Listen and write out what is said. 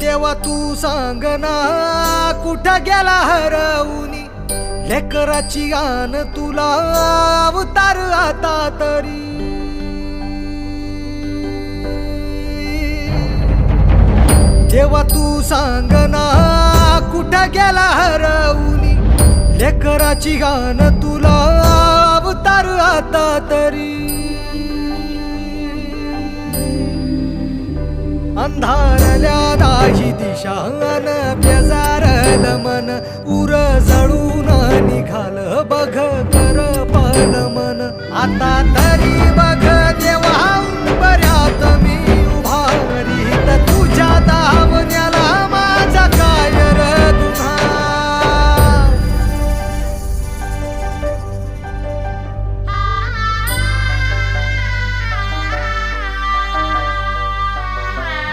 देवा तू सांग ना कुठं गेला हरवूनी लेकराची गान तुला अवतार आता तरी देवा तू सांग ना कुठं गेला हरवूनी लेकराची गान तुला अवतार आता तरी अंधारल्या दाही दिशा बेजारल मन उर जळून निघाल